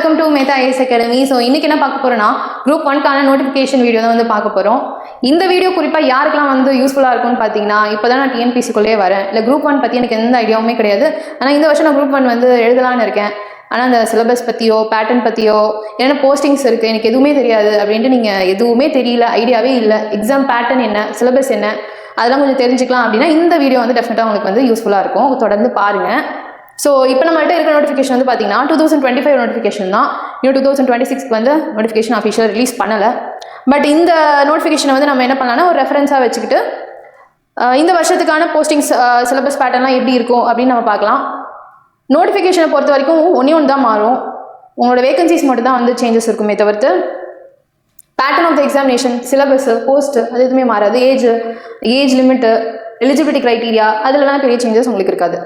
Welcome to Mehta IS academy. So இன்றைக்கி என்ன பார்க்க போகிறோன்னா குரூப் 1க்கான நோட்டிஃபிகேஷன் வீடியோ தான் வந்து பார்க்க போகிறோம். இந்த வீடியோ குறிப்பாக யாருக்கெல்லாம் வந்து யூஸ்ஃபுல்லாக இருக்கும்னு பார்த்தீங்கன்னா, இப்போ தான் நான் டிஎன்பிசிக்குள்ளே வரேன், இல்லை குரூப் 1 பற்றி எனக்கு எந்த ஐடியாவுமே கிடையாது. ஆனால் இந்த வருஷம் நான் குரூப் 1 வந்து எழுதலான்னு இருக்கேன். ஆனால் அந்த சிலபஸ் பற்றியோ பேட்டர்ன் பற்றியோ என்ன போஸ்டிங்ஸ் இருக்குது எனக்கு எதுவுமே தெரியாது அப்படின்ட்டு நீங்கள் எதுவுமே தெரியல, ஐடியாவே இல்லை, எக்ஸாம் பேட்டர்ன் என்ன, சிலபஸ் என்ன, அதெல்லாம் கொஞ்சம் தெரிஞ்சுக்கலாம் அப்படின்னா இந்த வீடியோ வந்து டெஃபினட்டாக உங்களுக்கு வந்து யூஸ்ஃபுல்லாக இருக்கும். தொடர்ந்து பாருங்கள். ஸோ இப்போ நம்மள்ட்ட இருக்க நோட்டிஃபிகேஷன் வந்து பார்த்தீங்கன்னா 2025 நோட்டிஃபிகேஷன் தான். இன்னும் 2026 வந்து நோட்டிஃபிகேஷன் அஃபிஷியல் ரிலீஸ் பண்ணலை. பட் இந்த நோட்டிஃபிகேஷனை வந்து நம்ம என்ன பண்ணலாம்னா ஒரு ரெஃபரன்ஸாக வச்சுக்கிட்டு இந்த வருஷத்துக்கான போஸ்டிங்ஸ் சிலபஸ் பேட்டர்ன்லாம் எப்படி இருக்கும் அப்படின்னு நம்ம பார்க்கலாம். நோட்டிஃபிகேஷனை பொறுத்த வரைக்கும் ஒன்று தான் மாறும். உங்களோட வேகன்சிஸ் மட்டும் தான் வந்து சேஞ்சஸ் இருக்குமே தவிர்த்து pattern of the examination, syllabus, post அது எதுவுமே மாறாது. ஏஜ் லிமிட்டு, எலிஜிபிலிட்டி க்ரைட்டீரியா அதிலலாம் பெரிய சேஞ்சஸ் உங்களுக்கு இருக்காது.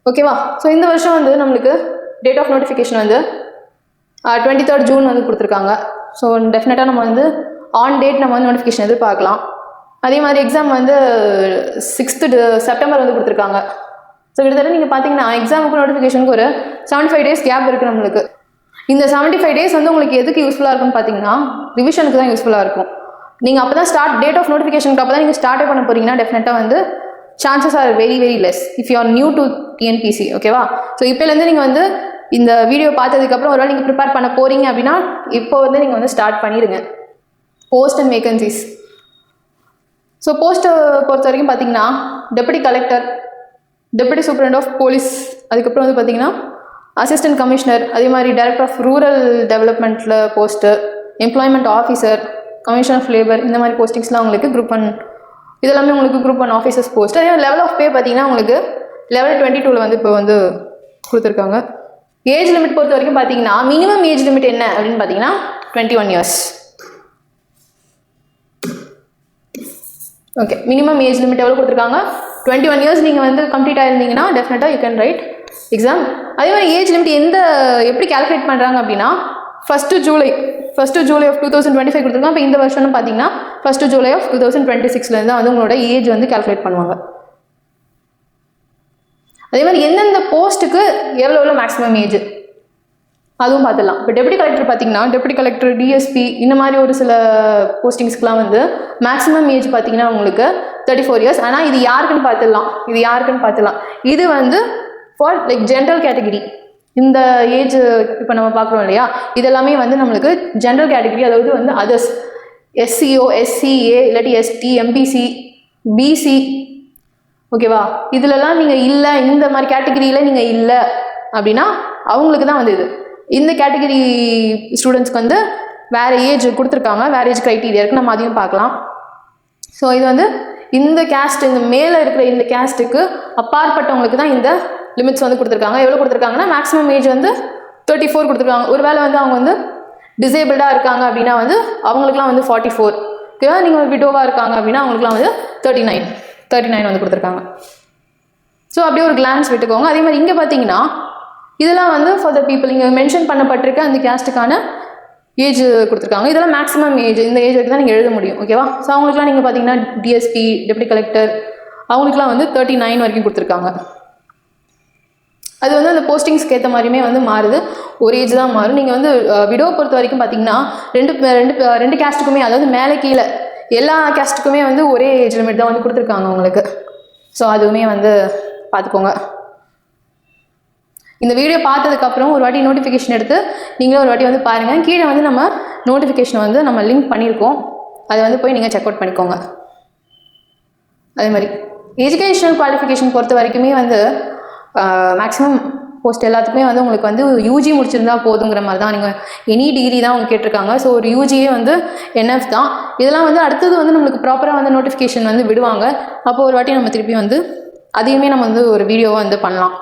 ஓகேவா? ஸோ இந்த வருஷம் வந்து நம்மளுக்கு டேட் ஆஃப் நோட்டிஃபிகேஷன் வந்து 23rd June வந்து கொடுத்துருக்காங்க. ஸோ டெஃபினட்டாக நம்ம வந்து ஆன் டேட் நம்ம வந்து நோட்டிஃபிகேஷன் எதிர்பார்க்கலாம். அதே மாதிரி எக்ஸாம் வந்து 6th September வந்து கொடுத்துருக்காங்க. ஸோ கிட்டத்தட்ட நீங்கள் பார்த்தீங்கன்னா எக்ஸாமுக்கு நோட்டிஃபிகேஷனுக்கு ஒரு 75 days கேப் இருக்குது நம்மளுக்கு. இந்த 75 days வந்து உங்களுக்கு எதுக்கு யூஸ்ஃபுல்லாக இருக்குன்னு பார்த்தீங்கன்னா ரிவிஷனுக்கு தான் யூஸ்ஃபுல்லாக இருக்கும். நீங்கள் அப்போ தான் டேட் ஆஃப் நோட்டிஃபிகேஷனுக்கு அப்போ தான் நீங்கள் ஸ்டார்ட் பண்ண போகிறீங்கன்னா டெஃபினட்டாக வந்து chances are very less if you are new to TNPSC. ஓகேவா? ஸோ இப்போலேருந்து நீங்கள் வந்து இந்த வீடியோ பார்த்ததுக்கப்புறம் ஒரு வேளை நீங்கள் ப்ரிப்பேர் பண்ண போகிறீங்க அப்படின்னா இப்போ வந்து நீங்கள் வந்து ஸ்டார்ட் பண்ணிடுங்க. Post and vacancies. ஸோ போஸ்ட்டை பொறுத்த வரைக்கும் பார்த்தீங்கன்னா deputy collector, deputy superintendent of police, அதுக்கப்புறம் வந்து பார்த்தீங்கன்னா அசிஸ்டன்ட் கமிஷனர், அதே மாதிரி டைரக்டர் ஆஃப் ரூரல் டெவலப்மெண்ட்டில் post, employment officer, commission of labour, இந்த மாதிரி போஸ்டிங்ஸ்லாம் உங்களுக்கு குரூப் 1 இதெல்லாமே உங்களுக்கு குரூப் 1 ஆஃபீஸர்ஸ் போஸ்ட். அதே லெவல் ஆஃப் பே பார்த்தீங்கன்னா உங்களுக்கு level 22 வந்து இப்போ வந்து கொடுத்துருக்காங்க. ஏஜ் லிமிட் பொறுத்த வரைக்கும் பார்த்தீங்கன்னா மினிமம் ஏஜ் லிமிட் என்ன அப்படின்னு பார்த்தீங்கன்னா 21 years. Okay, minimum age limit எவ்வளோ கொடுத்துருக்காங்க? 21 years நீங்கள் வந்து கம்ப்ளீட் ஆயிருந்தீங்கன்னா டெஃபினட்டாக யூ கேன் ரைட் எக்ஸாம். அதே மாதிரி ஏஜ் லிமிட் எப்படி கால்குலேட் பண்ணுறாங்க அப்படின்னா 1st July of 2025 கொடுத்துருக்காங்க. இப்போ இந்த வருஷம்னு பார்த்தீங்கன்னா 1st July of 2026 வந்து உங்களோட ஏஜ் வந்து கால்குலேட் பண்ணுவாங்க. அதே மாதிரி எந்தெந்த போஸ்ட்டுக்கு எவ்வளோ மேக்ஸிமம் ஏஜ் அதுவும் பார்த்துடலாம். இப்போ டெப்யூட்டி கலெக்டர் பார்த்தீங்கன்னா டெப்யூட்டி கலெக்டர், டிஎஸ்பி இந்த மாதிரி ஒரு சில போஸ்டிங்ஸ்க்குலாம் வந்து மேக்ஸிமம் ஏஜ் பார்த்தீங்கன்னா உங்களுக்கு 34 years. ஆனால் இது யாருக்குன்னு பார்த்துடலாம். இது வந்து ஃபார் லைக் ஜென்ரல் கேட்டகிரி. இந்த ஏஜ் இப்போ நம்ம பார்க்குறோம் இல்லையா, இதெல்லாமே வந்து நம்மளுக்கு ஜென்ரல் கேட்டகிரி, அதாவது வந்து அதர்ஸ், எஸ்சிஓ, எஸ்சிஏ, இல்லாட்டி எஸ்டி, எம்பிசி, பிசி. ஓகேவா? இதிலலாம் நீங்கள் இல்லை, இந்த மாதிரி கேட்டகிரியில் நீங்கள் இல்லை அப்படின்னா அவங்களுக்கு தான் வந்து இந்த கேட்டகிரி ஸ்டூடெண்ட்ஸ்க்கு வந்து வேறு ஏஜ் கொடுத்துருக்காங்க, வேறு ஏஜ் க்ரைட்டீரியா இருக்குது, நம்ம அதையும் பார்க்கலாம். ஸோ இது வந்து இந்த கேஸ்ட், இந்த மேலே இருக்கிற இந்த கேஸ்ட்டுக்கு அப்பாற்பட்டவங்களுக்கு தான் இந்த லிமிட்ஸ் வந்து கொடுத்துருக்காங்க. எவ்வளோ கொடுத்துருக்காங்கன்னா மேக்ஸிமம் ஏஜ் வந்து 34 கொடுத்துருக்காங்க. ஒரு வேளை வந்து அவங்க வந்து டிசேபிள்டாக இருக்காங்க அப்படின்னா வந்து அவங்களுக்குலாம் வந்து 44. ஓகேவா? நீங்கள் விடோவாக இருக்காங்க அப்படின்னா அவங்களுக்குலாம் வந்து 39 வந்து கொடுத்துருக்காங்க. ஸோ அப்படியே ஒரு கிளான்ஸ் விட்டுக்கோங்க. அதே மாதிரி இங்கே பார்த்தீங்கன்னா இதெல்லாம் வந்து ஃபார் த பீப்புள் இங்கே மென்ஷன் பண்ணப்பட்டிருக்க அந்த கேஸ்ட்டுக்கான ஏஜ் கொடுத்துருக்காங்க. இதெல்லாம் மேக்ஸிமம் ஏஜ், இந்த ஏஜ் வரைக்கும் தான் நீங்கள் எழுத முடியும். ஓகேவா? ஸோ அவங்களுக்குலாம் நீங்கள் பார்த்தீங்கன்னா டிஎஸ்பி, டெப்யூட்டி கலெக்டர் அவங்களுக்குலாம் வந்து 39 வரைக்கும் கொடுத்துருக்காங்க. அது வந்து அந்த போஸ்டிங்ஸ்க்கு ஏற்ற மாதிரியுமே வந்து மாறுது, ஒரு ஏஜ் தான் மாறும். நீங்கள் வந்து விடோ பொறுத்த வரைக்கும் பார்த்தீங்கன்னா ரெண்டு கேஸ்ட்டுக்குமே, அதாவது மேலே கீழே எல்லா கேஸ்ட்டுக்குமே வந்து ஒரே ஏஜ் லிமிட் தான் வந்து கொடுத்துருக்காங்க உங்களுக்கு. ஸோ அதுவுமே வந்து பார்த்துக்கோங்க. இந்த வீடியோ பார்த்ததுக்கப்புறம் ஒரு வாட்டி நோட்டிஃபிகேஷன் எடுத்து நீங்களும் ஒரு வாட்டி வந்து பாருங்கள். கீழே வந்து நம்ம நோட்டிஃபிகேஷன் வந்து நம்ம லிங்க் பண்ணியிருக்கோம், அதை வந்து போய் நீங்கள் செக் அவுட் பண்ணிக்கோங்க. அதே மாதிரி எஜுகேஷனல் குவாலிஃபிகேஷன் பொறுத்த வரைக்குமே வந்து மேக்ஸிமம் போஸ்ட் எல்லாத்துக்குமே வந்து உங்களுக்கு வந்து யூஜி முடிச்சிருந்தா போதுங்கிற மாதிரி தான். நீங்கள் எனி டிகிரி தான் அவங்க கேட்டிருக்காங்க. ஸோ ஒரு யூஜியே வந்து என்எஃப் தான். இதெல்லாம் வந்து அடுத்தது வந்து நம்மளுக்கு ப்ராப்பராக வந்து நோட்டிஃபிகேஷன் வந்து விடுவாங்க. அப்போ ஒரு வாட்டி நம்ம திருப்பி வந்து அதையுமே நம்ம வந்து ஒரு வீடியோவாக வந்து பண்ணலாம்.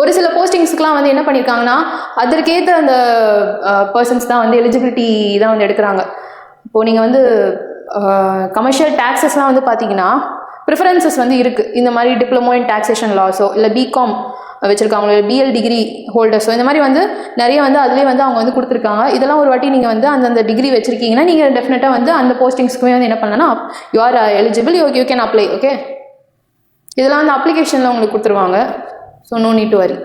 ஒரு சில போஸ்டிங்ஸ்க்குலாம் வந்து என்ன பண்ணியிருக்காங்கன்னா அதற்கேற்ற அந்த பர்சன்ஸ் தான் வந்து எலிஜிபிலிட்டி தான் வந்து எடுக்கிறாங்க. இப்போது நீங்கள் வந்து கமர்ஷியல் டேக்ஸஸ்லாம் வந்து பார்த்தீங்கன்னா ப்ரிஃபரன்சஸ் வந்து இருக்குது. இந்த மாதிரி டிப்ளமோ இன் டாக்ஸேஷன் லாஸோ இல்லை பிகாம் வச்சுருக்காங்களோ, பிஎல் டிகிரி ஹோல்டர்ஸோ இந்த மாதிரி வந்து நிறைய வந்து அதுலேயே வந்து அவங்க வந்து கொடுத்துருக்காங்க. இதெல்லாம் ஒரு வாட்டி நீங்கள் வந்து அந்தந்த டிகிரி வச்சுருக்கீங்கன்னா நீங்கள் டெஃபினட்டாக வந்து அந்த போஸ்டிங்ஸ்க்குமே வந்து என்ன பண்ணலன்னா you are eligible, you can apply. Okay, இதெல்லாம் வந்து அப்ளிகேஷனில் உங்களுக்கு கொடுத்துருவாங்க. So no need to worry.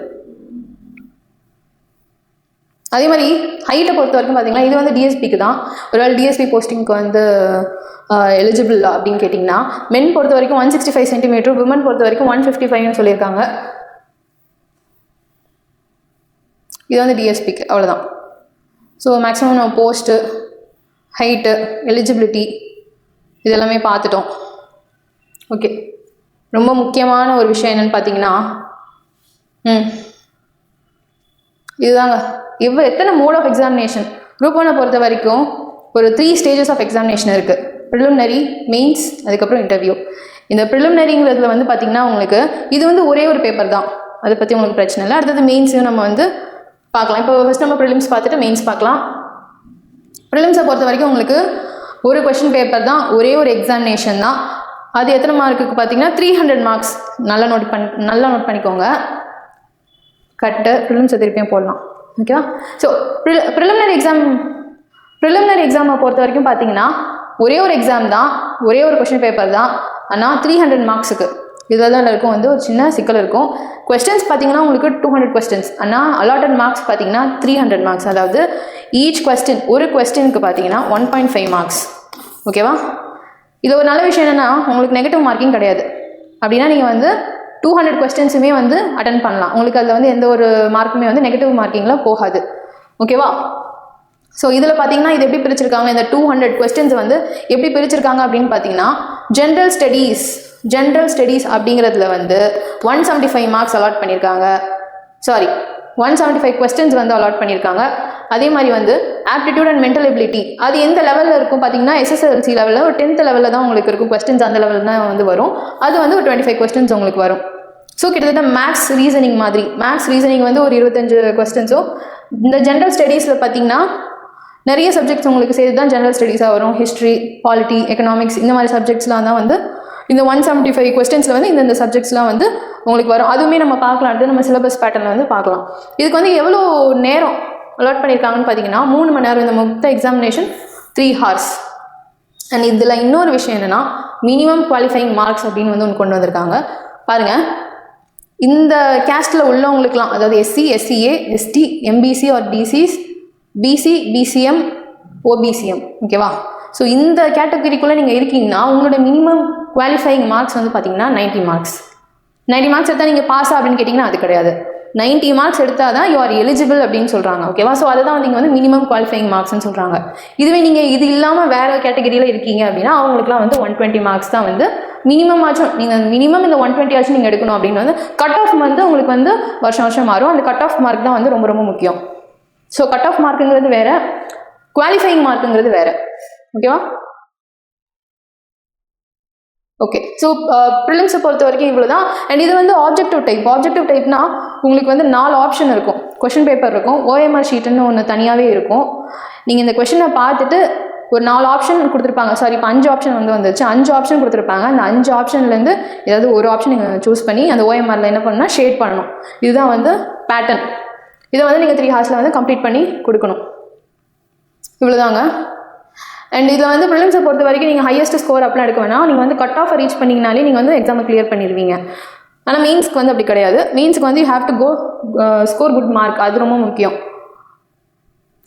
அதே மாதிரி ஹைட்டை பொறுத்த வரைக்கும் பார்த்தீங்கன்னா இது வந்து டிஎஸ்பிக்கு தான். ஒருவேளை டிஎஸ்பி போஸ்டிங்க்கு வந்து எலிஜிபிள் அப்படின்னு கேட்டிங்கன்னா மென் பொறுத்த வரைக்கும் 165 சென்டிமீட்டர், விமன் பொறுத்த வரைக்கும் 155 சொல்லியிருக்காங்க. இது வந்து டிஎஸ்பிக்கு அவ்வளோதான். ஸோ மேக்ஸிமம் நம்ம போஸ்ட்டு, ஹைட்டு, எலிஜிபிலிட்டி இதெல்லாமே பார்த்துட்டோம். ஓகே, ரொம்ப முக்கியமான ஒரு விஷயம் என்னென்னு பார்த்தீங்கன்னா இதுதாங்க. எத்தனை மோட் ஆஃப் எக்ஸாமினேஷன் குரூப் 1 பொறுத்த வரைக்கும் ஒரு 3 ஸ்டேஜஸ் ஆஃப் எக்ஸாமினேஷன் இருக்குது. ப்ரிலிமினரி, மெயின்ஸ், அதுக்கப்புறம் இன்டர்வியூ. இந்த ப்ரிலிமினரிங்கிறதுல வந்து பார்த்திங்கன்னா உங்களுக்கு இது வந்து ஒரே ஒரு பேப்பர் தான், அதை பற்றி உங்களுக்கு பிரச்சனை இல்லை. அடுத்தது மெயின்ஸையும் நம்ம வந்து பார்க்கலாம். இப்போ ஃபஸ்ட் நம்ம ப்ரிலிம்ஸ் பார்த்துட்டு மெயின்ஸ் பார்க்கலாம். ப்ரிலிம்ஸை பொறுத்த வரைக்கும் உங்களுக்கு ஒரு கொஷின் பேப்பர் தான், ஒரே ஒரு எக்ஸாமினேஷன் தான். அது எத்தனை மார்க்குக்கு பார்த்தீங்கன்னா 300 மார்க்ஸ். நல்லா நோட் பண்ணிக்கோங்க. கட்டு ப்ரிலிம்ஸை திருப்பியும் போடலாம். ஓகேவா? ஸோ ப்ரிலிமினரி எக்ஸாமை பொறுத்த வரைக்கும் பார்த்தீங்கன்னா ஒரே ஒரு எக்ஸாம் தான், ஒரே ஒரு கொஷின் பேப்பர் தான். ஆனால் 300 மார்க்ஸுக்கு இதில் தான் இருக்கும் வந்து ஒரு சின்ன சிக்கல் இருக்கும். கொஸ்டின்ஸ் பார்த்தீங்கன்னா உங்களுக்கு 200 கொஸ்டின்ஸ், ஆனால் அலாட்டட் மார்க்ஸ் பார்த்தீங்கன்னா 300 மார்க்ஸ். அதாவது ஈச் கொஸ்டின், ஒரு கொஸ்டினுக்கு பார்த்தீங்கன்னா 1.5 மார்க்ஸ். ஓகேவா? இது ஒரு நல்ல விஷயம் என்னென்னா உங்களுக்கு நெகட்டிவ் மார்க்கிங் கிடையாது. அப்படின்னா நீங்கள் வந்து 200 கொஸ்டின்ஸுமே வந்து அட்டன் பண்ணலாம். உங்களுக்கு அதில் வந்து எந்த ஒரு மார்க்குமே வந்து நெகட்டிவ் மார்க்கிங்கில் போகாது. ஓகேவா? ஸோ இதில் பார்த்தீங்கன்னா இது எப்படி பிரிச்சிருக்காங்க, இந்த 200 கொஸ்டின்ஸ் வந்து எப்படி பிரிச்சிருக்காங்க அப்படின்னு பார்த்தீங்கன்னா ஜென்ரல் ஸ்டடீஸ் அப்படிங்கிறதுல வந்து 175 மார்க்ஸ் அலாட் பண்ணியிருக்காங்க. 175 கொஸ்டின்ஸ் வந்து அலாட் பண்ணியிருக்காங்க. அதே மாதிரி வந்து ஆப்டிடியூட் அண்ட் மென்டல் எபிலிட்டி அது எந்த லெவலில் இருக்கும் பார்த்தீங்கன்னா எஸ்எஸ்எல்சி லெவலில் ஒரு 10th லெவலில் தான் உங்களுக்கு இருக்கும். கொஸ்டின்ஸ் அந்த லெவலில் தான் வந்து வரும். அது வந்து ஒரு 25 கொஸ்டின்ஸ் உங்களுக்கு வரும். ஸோ கிட்டத்தட்ட மேக்ஸ் ரீசனிங் மாதிரி. மேக்ஸ் ரீசனிங் வந்து ஒரு 25 கொஸ்டின்ஸும். இந்த ஜென்ரல் ஸ்டடீஸில் பார்த்தீங்கன்னா நிறைய சப்ஜெக்ட்ஸ் உங்களுக்கு சேர்த்து தான் ஜென்ரல் ஸ்டடீஸாக வரும். ஹிஸ்ட்ரி, பாலிட்டி, எக்கனாமிக்ஸ் இந்த மாதிரி சப்ஜெக்ட்ஸ்லாம் தான் வந்து இந்த 175 கொஸ்டின்ஸில் வந்து இந்த சப்ஜெக்ட்ஸ்லாம் வந்து உங்களுக்கு வரும். அதுவுமே நம்ம பார்க்கலாம். அடுத்து நம்ம சிலபஸ் பேட்டர்னில் வந்து பார்க்கலாம். இதுக்கு வந்து எவ்வளோ நேரம் அலாட் பண்ணியிருக்காங்கன்னு பார்த்தீங்கன்னா 3 மணி நேரம். இந்த மொத்த எக்ஸாமினேஷன் 3 hours. அண்ட் இதில் இன்னொரு விஷயம் என்னென்னா மினிமம் குவாலிஃபைங் மார்க்ஸ் அப்படின்னு வந்து ஒன்று கொண்டு வந்திருக்காங்க. பாருங்கள், இந்த கேஸ்ட்டில் உள்ளவங்களுக்குலாம், அதாவது SC, SCA, ST, MBC or DCs, BC, BCM, OBCM, ஓகேவா? ஸோ இந்த கேட்டகரிக்குள்ளே நீங்கள் இருக்கீங்கன்னா உங்களோட மினிமம் குவாலிஃபைங் மார்க்ஸ் வந்து பார்த்தீங்கன்னா 90 மார்க்ஸ். 90 மார்க்ஸ் எடுத்தால் நீங்கள் பாஸா அப்படின்னு கேட்டிங்கன்னா அது கிடையாது. 90 மார்க்ஸ் எடுத்தால் தான் யூ ஆர் எலிஜிபிள் அப்படின்னு சொல்கிறாங்க. ஓகேவா? ஸோ அதை தான் நீங்கள் வந்து மினிமம் குவாலிஃபைங் மார்க்ஸ்னு சொல்கிறாங்க. இதுவே நீங்கள் இது இல்லாமல் வேறு கேட்டகரியில் இருக்கீங்க அப்படின்னா அவங்களுக்குலாம் வந்து 120 மார்க்ஸ் தான் வந்து மினிமம் ஆச்சும். நீங்கள் மினிமம் இந்த 120 ஆச்சும் நீங்கள் எடுக்கணும் அப்படின்னு வந்து கட் ஆஃப் வந்து உங்களுக்கு வந்து வருஷம் மாறும். அந்த கட் ஆஃப் மார்க் தான் வந்து ரொம்ப ரொம்ப முக்கியம். ஸோ கட் ஆஃப் மார்க்குங்கிறது வேறு, குவாலிஃபைங் மார்க்குங்கிறது வேறு. ஓகேவா? ஓகே. ஸோ ப்ரிலிம்ஸை பொறுத்த வரைக்கும் இவ்வளோ தான். அண்ட் இது வந்து ஆப்ஜெக்டிவ் டைப்னா உங்களுக்கு வந்து 4 ஆப்ஷன் இருக்கும். கொஷின் பேப்பர் இருக்கும், OMR ஷீட்டுன்னு ஒன்று தனியாகவே இருக்கும். நீங்கள் இந்த கொஷினை பார்த்துட்டு ஒரு 4 ஆப்ஷன் கொடுத்துருப்பாங்க. இப்போ 5 ஆப்ஷன் வந்து வந்துருச்சு. 5 ஆப்ஷன் கொடுத்துருப்பாங்க. அந்த 5 ஆப்ஷன்லேருந்து ஏதாவது ஒரு ஆப்ஷன் நீங்கள் சூஸ் பண்ணி அந்த OMRல என்ன பண்ணணும்னா ஷேட் பண்ணணும். இதுதான் வந்து பேட்டர்ன். இதை வந்து நீங்கள் 3 hours வந்து கம்ப்ளீட் பண்ணி கொடுக்கணும். இவ்வளோதாங்க. அண்ட் இதில் வந்து ப்ரிலிம்ஸை பொறுத்த வரைக்கும் நீங்கள் ஹையஸ்ட் ஸ்கோர் அப்படிலாம் எடுக்க வேணாம். நீங்கள் வந்து கட் ஆஃப் ரீச் பண்ணிங்கனாலே நீங்கள் வந்து எக்ஸாமை கிளியர் பண்ணிடுவீங்க. ஆனால் மெயின்ஸ்க்கு வந்து அப்படி கிடையாது. மெயின்ஸ்க்கு வந்து you have to go score good mark. அது ரொம்ப முக்கியம்.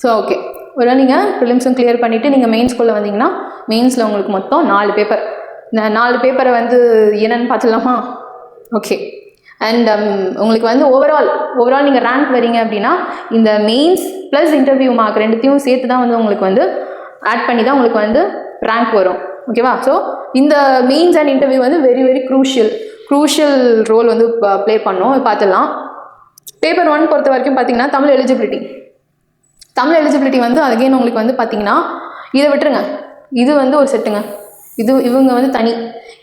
ஸோ ஓகே, ஒரு நீங்கள் ப்ரிலிம்ஸும் கிளியர் பண்ணிவிட்டு நீங்கள் மெயின்ஸ்குள்ளே வந்தீங்கன்னா மெயின்ஸில் உங்களுக்கு மொத்தம் 4 பேப்பர். இந்த 4 பேப்பரை வந்து என்னென்னு பார்த்துடலாமா? ஓகே. அண்ட் உங்களுக்கு வந்து ஓவரால் நீங்கள் ரேங்க் வரீங்க அப்படின்னா இந்த மெயின்ஸ் ப்ளஸ் இன்டர்வியூ மார்க் ரெண்டுத்தையும் சேர்த்து தான் வந்து உங்களுக்கு வந்து ஆட் பண்ணி தான் உங்களுக்கு வந்து ரேங்க் வரும். ஓகேவா? ஸோ இந்த மெயின்ஸ் அண்ட் இன்டர்வியூ வந்து வெரி வெரி க்ரூஷியல் ரோல் வந்து ப்ளே பண்ணோம். பார்த்துடலாம். பேப்பர் 1 பொறுத்த வரைக்கும் பார்த்தீங்கன்னா தமிழ் எலிஜிபிலிட்டி வந்து அகைன் உங்களுக்கு வந்து பார்த்தீங்கன்னா இதை விட்டுருங்க. இது வந்து ஒரு செட்டுங்க. இவங்க வந்து தனி.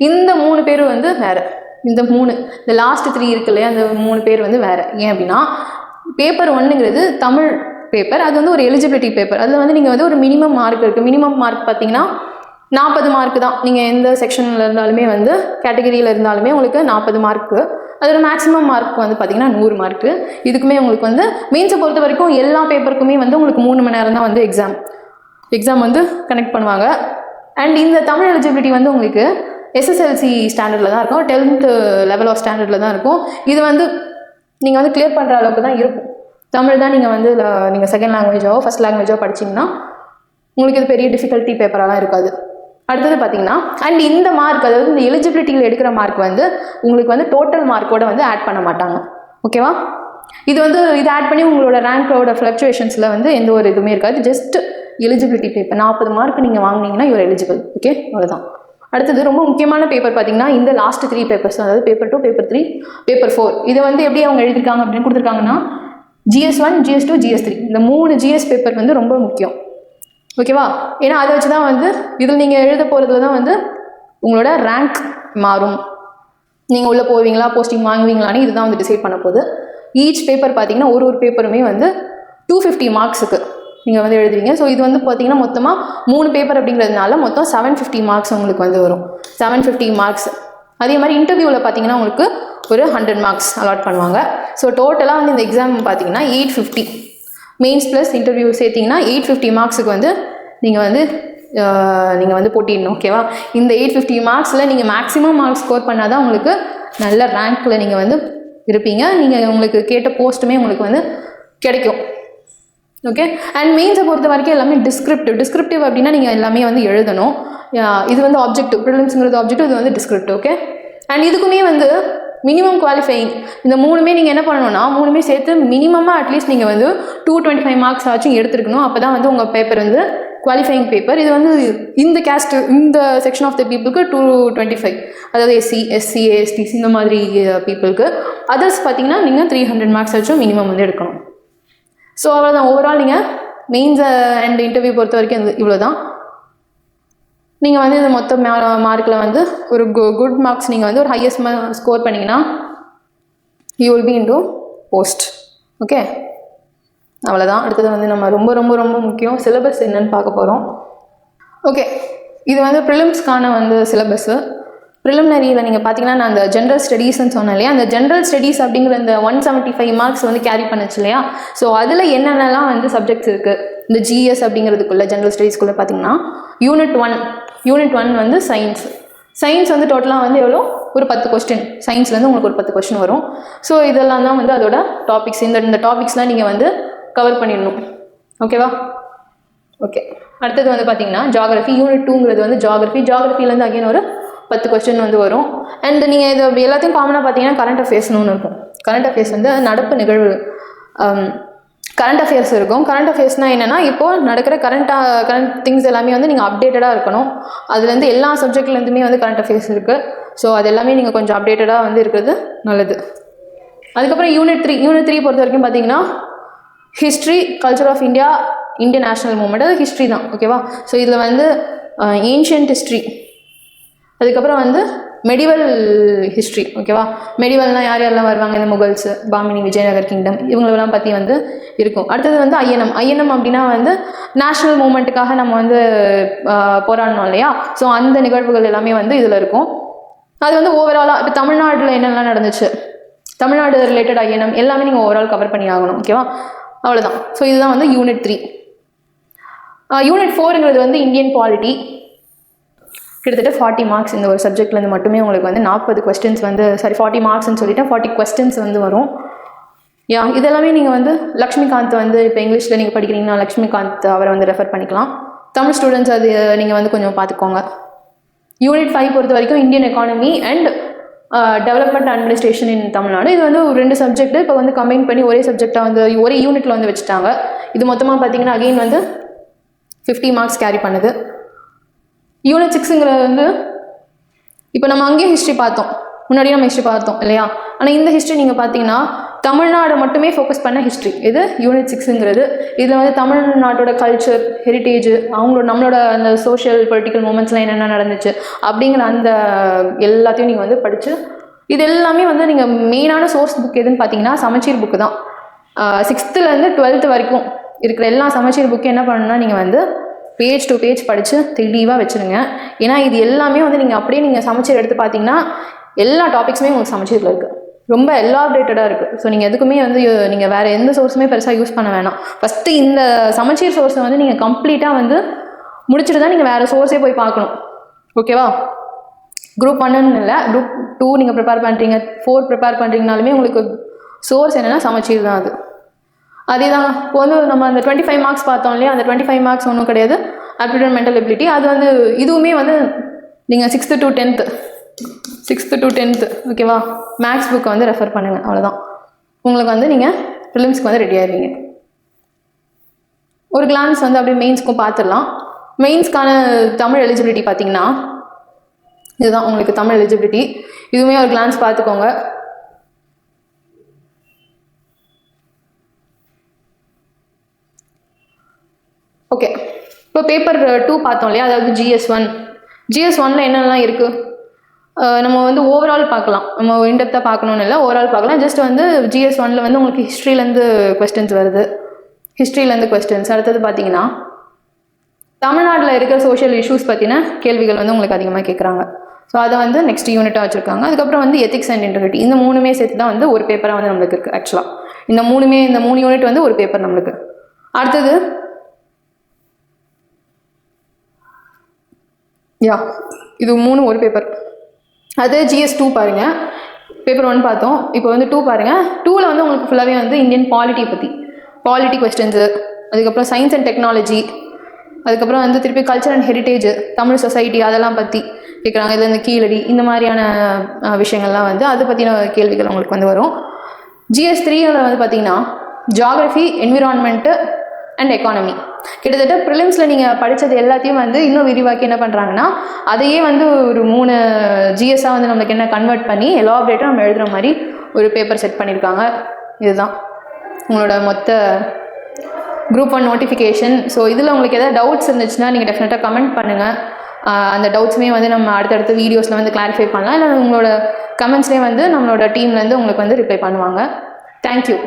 இந்த 3 பேர் வந்து வேறு. இந்த லாஸ்ட் 3 இருக்கு இல்லையா, அந்த 3 பேர் வந்து வேறு. ஏன் அப்படின்னா பேப்பர் 1ங்கிறது தமிழ் பேப்பர். அது வந்து ஒரு எலிஜிபிலிட்டி பேப்பர். அதில் வந்து நீங்கள் வந்து ஒரு மினிமம் மார்க் இருக்குது. மினிமம் மார்க் பார்த்தீங்கன்னா 40 மார்க்கு தான். நீங்கள் எந்த செக்ஷனில் இருந்தாலுமே வந்து கேட்டகரியில் இருந்தாலுமே உங்களுக்கு 40 மார்க்கு. அதோட மேக்ஸிமம் மார்க் வந்து பார்த்தீங்கன்னா 100 மார்க்கு. இதுக்குமே உங்களுக்கு வந்து மெயின்ஸை பொறுத்த வரைக்கும் எல்லா பேப்பருக்குமே வந்து உங்களுக்கு 3 மணி நேரம் தான் வந்து எக்ஸாம் வந்து கனெக்ட் பண்ணுவாங்க. அண்ட் இந்த தமிழ் எலிஜிபிலிட்டி வந்து உங்களுக்கு எஸ்எஸ்எல்சி ஸ்டாண்டர்டில் தான் இருக்கும். 10th லெவல் ஆஃப் ஸ்டாண்டர்டில் தான் இருக்கும். இது வந்து நீங்கள் வந்து கிளியர் பண்ணுற அளவுக்கு தான் இருக்கும். தமிழ் தான் நீங்கள் வந்து நீங்கள் செகண்ட் லாங்குவேஜோ ஃபஸ்ட் லாங்குவேஜோ படிச்சிங்கன்னா உங்களுக்கு இது பெரிய டிஃபிகல்ட்டி பேப்பரெல்லாம் இருக்காது. அடுத்தது பார்த்தீங்கன்னா அண்ட் இந்த மார்க், அதாவது இந்த எலிஜிபிலிட்டியில் எடுக்கிற மார்க் வந்து உங்களுக்கு வந்து டோட்டல் மார்க்கோட வந்து ஆட் பண்ண மாட்டாங்க. ஓகேவா? இது வந்து இது ஆட் பண்ணி உங்களோட ரேங்கோட ஃப்ளக்சுவேஷன்ஸில் வந்து எந்த ஒரு இதுவுமே இருக்காது. ஜஸ்ட் எலிஜிபிலிட்டி பேப்பர் 40 மார்க் நீங்கள் வாங்கினீங்கன்னா யூஆர் எலிஜிபிள். ஓகே, அவ்வளோதான். அடுத்தது ரொம்ப முக்கியமான பேப்பர் பார்த்தீங்கன்னா இந்த லாஸ்ட் 3 பேப்பர்ஸ், அதாவது பேப்பர் 2, பேப்பர் 3, பேப்பர் 4. இதை வந்து எப்படி அவங்க எழுதியிருக்காங்க அப்படின்னு கொடுத்துருக்காங்கன்னா GS1, GS2, GS3 இந்த 3 GS பேப்பர் வந்து ரொம்ப முக்கியம். ஓகேவா? ஏன்னா அதை வச்சு தான் வந்து இதில் நீங்கள் எழுத போகிறதுல தான் வந்து உங்களோட ரேங்க் மாறும். நீங்கள் உள்ளே போவீங்களா, போஸ்டிங் வாங்குவீங்களான்னு இதுதான் வந்து டிசைட் பண்ண போகுது. ஈச் பேப்பர் பார்த்தீங்கன்னா ஒரு பேப்பருமே வந்து 250 மார்க்ஸுக்கு நீங்கள் வந்து எழுதுவீங்க. ஸோ இது வந்து பார்த்தீங்கன்னா மொத்தமாக 3 பேப்பர் அப்படிங்கிறதுனால மொத்தம் 750 மார்க்ஸ் உங்களுக்கு வந்து வரும். 750 மார்க்ஸ். அதே மாதிரி இன்டர்வியூவில் பார்த்தீங்கன்னா உங்களுக்கு ஒரு 100 மார்க்ஸ் அலாட் பண்ணுவாங்க. ஸோ டோட்டலாக வந்து இந்த எக்ஸாம் பார்த்தீங்கன்னா 850 மெயின்ஸ் ப்ளஸ் இன்டர்வியூ சேர்த்திங்கன்னா 850 மார்க்ஸுக்கு வந்து நீங்கள் வந்து போட்டிடணும். ஓகேவா? இந்த 850 மார்க்ஸில் நீங்கள் மேக்ஸிமம் மார்க்ஸ் ஸ்கோர் பண்ணால் தான் உங்களுக்கு நல்ல ரேங்க்கில் நீங்கள் வந்து இருப்பீங்க. நீங்கள் உங்களுக்கு கேட்ட போஸ்ட்டுமே உங்களுக்கு வந்து கிடைக்கும். ஓகே, அண்ட் மெயின்ஸை பொறுத்த வரைக்கும் எல்லாமே டிஸ்கிரிப்டிவ் அப்படின்னா நீங்கள் எல்லாமே வந்து எழுதணும். இது வந்து ஆப்ஜெக்டிவ், ப்ரிலிம்ஸ்ங்கிறது ஆப்ஜெக்டிவ், இது வந்து டிஸ்கிரிப்டிவ். ஓகே, அண்ட் இதுக்குமே வந்து மினிமம் குவாலிஃபையிங் இந்த 3மே நீங்கள் என்ன பண்ணணும்னா 3மே சேர்த்து மினிமமாக அட்லீஸ்ட் நீங்கள் வந்து 225 மார்க்ஸ் ஆச்சும் எடுத்துருக்கணும். அப்போ தான் வந்து உங்கள் பேப்பர் வந்து குவாலிஃபையிங் பேப்பர். இது வந்து இந்த கேஸ்ட், இந்த செக்ஷன் ஆஃப் த பீப்புளுக்கு 225, அதாவது SC, SC, STC இந்த மாதிரி பீப்புளுக்கு. அதர்ஸ் பார்த்தீங்கன்னா நீங்கள் 300 மார்க்ஸ் ஆச்சும் மினிமம் வந்து எடுக்கணும். ஸோ அவ்வளோதான். ஓவரால் நீங்கள் மெயின்ஸ் அண்ட் இன்டர்வியூ பொறுத்த வரைக்கும் இவ்வளோ தான். நீங்கள் வந்து இந்த மொத்த மார்க்கில் வந்து ஒரு குட் மார்க்ஸ் நீங்கள் வந்து ஒரு ஹையஸ்ட் ஸ்கோர் பண்ணிங்கன்னா you will be in to post. Okay, அவ்வளோதான். அடுத்தது வந்து நம்ம ரொம்ப ரொம்ப ரொம்ப முக்கியம் சிலபஸ் என்னன்னு பார்க்க போகிறோம். ஓகே, இது வந்து ப்ரிலிம்ஸ்க்கான வந்து சிலபஸ்ஸு. ப்ரிலிமினரியில் நீங்கள் பார்த்தீங்கன்னா நான் அந்த ஜென்ரல் ஸ்டடீஸ்ன்னு சொன்னேன் இல்லையா, அந்த ஜென்ரல் ஸ்டடீஸ் அப்படிங்கிற அந்த 175 மார்க்ஸ் வந்து கேரி பண்ணுச்சு இல்லையா. ஸோ அதில் என்னென்னலாம் வந்து சப்ஜெக்ட்ஸ் இருக்குது இந்த GS அப்படிங்கிறதுக்குள்ளே ஜென்ரல் ஸ்டடீஸ்க்குள்ளே பார்த்தீங்கன்னா யூனிட் 1 வந்து சயின்ஸ் வந்து டோட்டலாக வந்து எவ்வளோ ஒரு 10 கொஸ்டின். சயின்ஸ்லேருந்து உங்களுக்கு ஒரு 10 கொஸ்டின் வரும். ஸோ இதெல்லாம் தான் வந்து அதோட டாபிக்ஸ். இந்த டாபிக்ஸ்லாம் நீங்கள் வந்து கவர் பண்ணிடணும். ஓகேவா? ஓகே, அடுத்தது வந்து பார்த்தீங்கன்னா ஜியாகிரஃபி. யூனிட் 2ங்கிறது வந்து ஜியாகிரஃபிலேருந்து அகைன் ஒரு 10 கொஸ்டின் வந்து வரும். அண்ட் நீங்கள் இது எல்லாத்தையும் காமனாக பார்த்தீங்கன்னா கரண்ட் அஃபேர்ஸ்னு ஒன்று இருக்கும். கரண்ட் அஃபேர்ஸ் வந்து நடப்பு நிகழ்வு கரண்ட் அஃபேர்ஸ் இருக்கும். கரண்ட் அஃபேர்ஸ்னால் என்னென்னா இப்போது நடக்கிற கரண்ட் திங்ஸ் எல்லாமே வந்து நீங்கள் அப்டேட்டடாக இருக்கணும். அதுலேருந்து எல்லா சப்ஜெக்ட்லேருந்துமே வந்து கரண்ட் அஃபேர்ஸ் இருக்குது. ஸோ அது எல்லாமே நீங்கள் கொஞ்சம் அப்டேட்டடாக வந்து இருக்கிறது நல்லது. அதுக்கப்புறம் யூனிட் 3 பொறுத்த வரைக்கும் பார்த்தீங்கன்னா history, culture of India, Indian national movement, அது ஹிஸ்ட்ரி தான். ஓகேவா? ஸோ இதில் வந்து ஏன்ஷியன்ட் ஹிஸ்ட்ரி, அதுக்கப்புறம் வந்து மெடிவல் ஹிஸ்ட்ரி. ஓகேவா? மெடிவல்னால் யாரெல்லாம் வருவாங்க, இந்த முகல்ஸ், பாமினி, விஜயநகர் கிங்டம், இவங்களெல்லாம் பற்றி வந்து இருக்கும். அடுத்தது வந்து ஐஎன்எம் அப்படின்னா வந்து நேஷ்னல் மூமெண்ட்டுக்காக நம்ம வந்து போராடணும் இல்லையா. ஸோ அந்த நிகழ்வுகள் எல்லாமே வந்து இதில் இருக்கும். அது வந்து ஓவராலாக இப்போ தமிழ்நாட்டில் என்னெல்லாம் நடந்துச்சு, தமிழ்நாடு ரிலேட்டட் ஐஎன்எம் எல்லாமே நீங்கள் ஓவரால் கவர் பண்ணி ஆகணும். ஓகேவா? அவ்வளோதான். ஸோ இதுதான் வந்து யூனிட் 3. யூனிட் 4ங்கிறது வந்து இந்தியன் பாலிட்டி. கிட்டத்தட்ட 40 மார்க்ஸ் இந்த ஒரு சப்ஜெக்ட்லேருந்து மட்டுமே உங்களுக்கு வந்து 40 கொஸ்டின்ஸ் வந்து 40 மார்க்ஸ்ன்னு சொல்லிவிட்டு 40 கொஸ்டின்ஸ் வந்து வரும். இதெல்லாமே நீங்கள் வந்து லக்ஷ்மிகாந்த் வந்து இப்போ இங்கிலீஷில் நீங்கள் படிக்கிறீங்கன்னா லக்ஷ்மிகாந்த் அவரை வந்து ரெஃபர் பண்ணிக்கலாம். தமிழ் ஸ்டூடெண்ட்ஸ் அது நீங்கள் வந்து கொஞ்சம் பார்த்துக்கோங்க. யூனிட் 5 பொறுத்த வரைக்கும் Indian economy and development administration இன் தமிழ்நாடு. இது வந்து ஒரு 2 சப்ஜெக்ட் இப்போ வந்து கம்பைன் பண்ணி ஒரே சப்ஜெக்டாக வந்து ஒரே யூனிட்டில் வந்து வச்சுட்டாங்க. இது மொத்தமாக பார்த்தீங்கன்னா அகெயின் வந்து 50 மார்க்ஸ் கேரி பண்ணுது. யூனிட் 6ங்கிறது வந்து இப்போ நம்ம அங்கேயும் ஹிஸ்ட்ரி பார்த்தோம், முன்னாடியே நம்ம ஹிஸ்ட்ரி பார்த்தோம் இல்லையா. ஆனால் இந்த ஹிஸ்ட்ரி நீங்கள் பார்த்தீங்கன்னா தமிழ்நாடு மட்டுமே ஃபோக்கஸ் பண்ண ஹிஸ்ட்ரி இது யூனிட் 6ங்கிறது. இதில் வந்து தமிழ்நாட்டோட கல்ச்சர், ஹெரிட்டேஜ், நம்மளோட அந்த சோஷியல் பொலிட்டிக்கல் மூமெண்ட்ஸ்லாம் என்னென்ன நடந்துச்சு அப்படிங்கிற அந்த எல்லாத்தையும் நீங்கள் வந்து படித்து இது எல்லாமே வந்து நீங்கள் மெயினான சோர்ஸ் புக் எதுன்னு பார்த்தீங்கன்னா சமச்சீர் புக்கு தான். 6th-லேருந்து 12th வரைக்கும் இருக்கிற எல்லா சமச்சீர் புக்கும் என்ன பண்ணணும்னா நீங்கள் வந்து பேஜ் டு பேஜ் படித்து தெளிவாக வச்சுருங்க. ஏன்னா இது எல்லாமே வந்து நீங்கள் அப்படியே நீங்கள் சமச்சீர் எடுத்து பார்த்தீங்கன்னா எல்லா டாபிக்ஸுமே உங்களுக்கு சமச்சீரில் இருக்குது. ரொம்ப எலாபரேட்டடாக இருக்குது. ஸோ நீங்கள் எதுக்குமே வந்து நீங்கள் வேறு எந்த சோர்ஸுமே பெருசாக யூஸ் பண்ண வேணாம். ஃபஸ்ட்டு இந்த சமச்சீர் சோர்ஸை வந்து நீங்கள் கம்ப்ளீட்டாக வந்து முடிச்சுட்டு தான் நீங்கள் வேறு சோர்ஸே போய் பார்க்கணும். ஓகேவா? குரூப் 1ன்னு இல்லை, குரூப் 2 நீங்கள் ப்ரிப்பேர் பண்ணுறீங்க, 4 ப்ரிப்பேர் பண்ணுறீங்கனாலுமே உங்களுக்கு சோர்ஸ் என்னென்னா சமச்சீர் தான் அது. அதே தான் இப்போ வந்து நம்ம அந்த 25 மார்க்ஸ் பார்த்தோம் இல்லையா, அந்த 25 மார்க்ஸ் ஒன்றும் கிடையாது. ஆப்டிடியூட் மென்டல் எபிலிட்டி அது வந்து இதுவுமே வந்து நீங்கள் 6th to 10th ஓகேவா, மேக்ஸ் புக்கை வந்து ரெஃபர் பண்ணுங்கள். அவ்வளோதான், உங்களுக்கு வந்து நீங்கள் ப்ரிலிம்ஸ்க்கு வந்து ரெடி ஆகிடுவீங்க. ஒரு கிளான்ஸ் வந்து அப்படியே மெயின்ஸ்க்கும் பார்த்துடலாம். மெயின்ஸ்க்கான தமிழ் எலிஜிபிலிட்டி பார்த்தீங்கன்னா இதுதான் உங்களுக்கு தமிழ் எலிஜிபிலிட்டி. இதுவுமே ஒரு கிளான்ஸ் பார்த்துக்கோங்க. ஓகே, இப்போ பேப்பர் 2 பார்த்தோம் இல்லையா, அதாவது GS1ல என்னென்னலாம் இருக்குது நம்ம வந்து ஓவரால் பார்க்கலாம். நம்ம இன்டெப்த்தாக பார்க்கணுன்னு இல்லை, ஓவரால் பார்க்கலாம். ஜஸ்ட் வந்து GS1ல வந்து உங்களுக்கு ஹிஸ்ட்ரியிலேருந்து கொஸ்டின்ஸ் வருது. அடுத்தது பார்த்தீங்கன்னா தமிழ்நாட்டில் இருக்கிற சோஷியல் இஷ்யூஸ் பற்றின கேள்விகள் வந்து உங்களுக்கு அதிகமாக கேட்குறாங்க. ஸோ அதை வந்து நெக்ஸ்ட் யூனிட்டாக வச்சுருக்காங்க. அதுக்கப்புறம் வந்து எத்திக்ஸ் அண்ட் இன்டெகிரிட்டி, இந்த 3மே சேர்த்து தான் வந்து ஒரு பேப்பராக வந்து நம்மளுக்கு இருக்குது. ஆக்சுவலாக இந்த 3 யூனிட் வந்து ஒரு பேப்பர் நம்மளுக்கு. அடுத்தது இது 3 ஒரு பேப்பர். அது GS2 பாருங்கள், பேப்பர் 1 பார்த்தோம். இப்போ வந்து 2 பாருங்கள். 2ல் வந்து உங்களுக்கு ஃபுல்லாகவே வந்து இந்தியன் பாலிட்டி கொஸ்டின்ஸு, அதுக்கப்புறம் சயின்ஸ் அண்ட் டெக்னாலஜி, அதுக்கப்புறம் வந்து திருப்பி culture and heritage, Tamil society, அதெல்லாம் பற்றி கேட்குறாங்க. இதில் இந்த கீழடி, இந்த மாதிரியான விஷயங்கள்லாம் வந்து அதை பற்றின கேள்விகள் உங்களுக்கு வந்து வரும். GS3ல் வந்து பார்த்தீங்கன்னா ஜியாகிரஃபி, என்விரான்மெண்ட்டு அண்ட் எக்கானமி. கிட்டத்தட்ட ப்ரிலிம்ஸில் நீங்கள் படித்தது எல்லாத்தையும் வந்து இன்னும் விரிவாக்கி என்ன பண்ணுறாங்கன்னா அதையே வந்து ஒரு 3 GSஆ வந்து நம்மளுக்கு என்ன கன்வெர்ட் பண்ணி எலாபரேட்டாக நம்ம எழுதுகிற மாதிரி ஒரு பேப்பர் செட் பண்ணியிருக்காங்க. இதுதான் உங்களோட மொத்த Group 1 நோட்டிஃபிகேஷன். ஸோ இதில் உங்களுக்கு எதாவது டவுட்ஸ் இருந்துச்சுன்னா நீங்கள் டெஃபினட்டாக கமெண்ட் பண்ணுங்கள். அந்த டவுட்ஸுமே வந்து நம்ம அடுத்தடுத்த வீடியோஸில் வந்து கிளாரிஃபை பண்ணலாம். இல்லை உங்களோட கமெண்ட்ஸ்லேயே வந்து நம்மளோட டீம்லேருந்து உங்களுக்கு வந்து ரிப்ளை பண்ணுவாங்க. தேங்க்யூ.